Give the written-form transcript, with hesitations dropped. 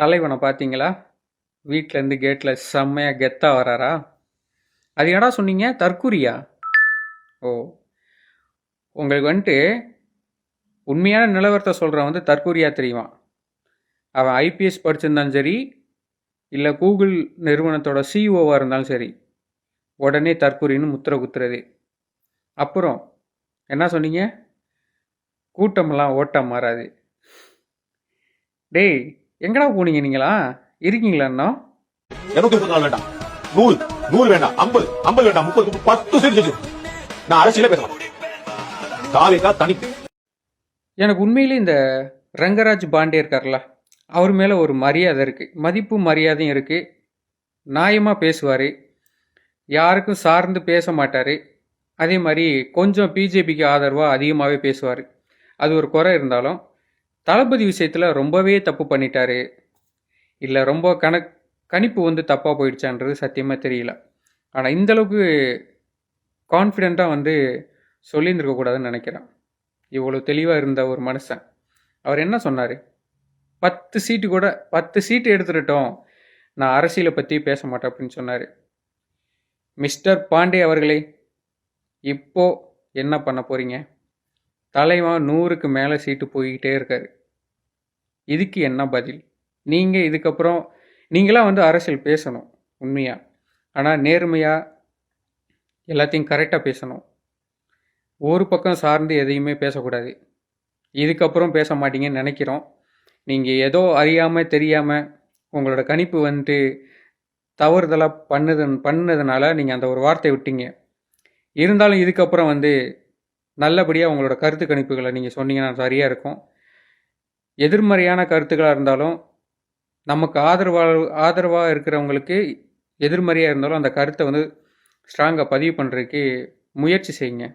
தலைவனை பார்த்தீங்களா? வீட்டிலேருந்து கேட்டில் செம்மையாக கெத்தாக வராரா? அது என்னடா சொன்னீங்க? தற்குறியா? ஓ, உங்களுக்கு வந்துட்டு உண்மையான நிலவரத்தை சொல்கிறவன் வந்து தற்குறியா தெரியுமா? அவன் ஐபிஎஸ் படிச்சிருந்தாலும் சரி, இல்லை கூகுள் நிறுவனத்தோட சிஇஓவாக இருந்தாலும் சரி, உடனே தற்குறின்னு முத்திரை குத்துறது. அப்புறம் என்ன சொன்னீங்க? கூட்டமெல்லாம் ஓட்டம் மாறாது. டேய், எங்கடா போனீங்க நீங்களா? இருக்கீங்களா இன்னும்? 234 வேண்டாம், 100 100 வேண்டாம், 50 50 வேண்டாம், 30 10 சீட். நான் அரசியலே பேச மாட்டேன். தாவேகா தனி. எனக்கு உண்மையிலே இந்த ரங்கராஜ் பாண்டே இருக்கார்ல, அவர் மேலே ஒரு மரியாதை இருக்குது, மதிப்பு மரியாதையும் இருக்குது. நியாயமாக பேசுவார், யாருக்கும் சார்ந்து பேச மாட்டார். அதே மாதிரி கொஞ்சம் பிஜேபிக்கு ஆதரவாக அதிகமாகவே பேசுவார். அது ஒரு குறை இருந்தாலும் தளபதி விஷயத்தில் ரொம்பவே தப்பு பண்ணிட்டாரு. இல்லை ரொம்ப கணிப்பு வந்து தப்பாக போயிடுச்சான்றது சத்தியமாக தெரியல. ஆனால் இந்தளவுக்கு கான்ஃபிடெண்ட்டாக வந்து சொல்லியிருந்துருக்கக்கூடாதுன்னு நினைக்கிறேன். இவ்வளோ தெளிவாக இருந்த ஒரு மனுஷன் அவர் என்ன சொன்னார்? 10 சீட்டு கூட 10 சீட்டு எடுத்துட்டோம், நான் அரசியலை பற்றி பேச மாட்டேன் அப்படின்னு சொன்னார். மிஸ்டர் பாண்டே அவர்களே, இப்போ என்ன பண்ண போகிறீங்க? தலைவன் 100க்கு மேலே சீட்டு போய்கிட்டே இருக்காரு. இதுக்கு என்ன பதில்? நீங்கள் இதுக்கப்புறம் நீங்களாம் வந்து அரசியல் பேசணும் உண்மையாக, ஆனால் நேர்மையாக எல்லாத்தையும் கரெக்டாக பேசணும். ஒரு பக்கம் சார்ந்து எதையுமே பேசக்கூடாது. இதுக்கப்புறம் பேச மாட்டீங்கன்னு நினைக்கிறோம். நீங்கள் ஏதோ அறியாமல் தெரியாமல் உங்களோட கணிப்பு வந்துட்டு தவறுதலாக பண்ணதுனால நீங்கள் அந்த ஒரு வார்த்தையை விட்டீங்க. இருந்தாலும் இதுக்கப்புறம் வந்து நல்லபடியாக உங்களோட கருத்து கணிப்புகளை நீங்கள் சொன்னீங்கன்னா சரியாக இருக்கும். எதிர்மறையான கருத்துக்களாக இருந்தாலும் நமக்கு ஆதரவாக இருக்கிறவங்களுக்கு எதிர்மறையாக இருந்தாலும் அந்த கருத்தை வந்து ஸ்ட்ராங்காக பதிவு பண்ணுறதுக்கு முயற்சி செய்யுங்க.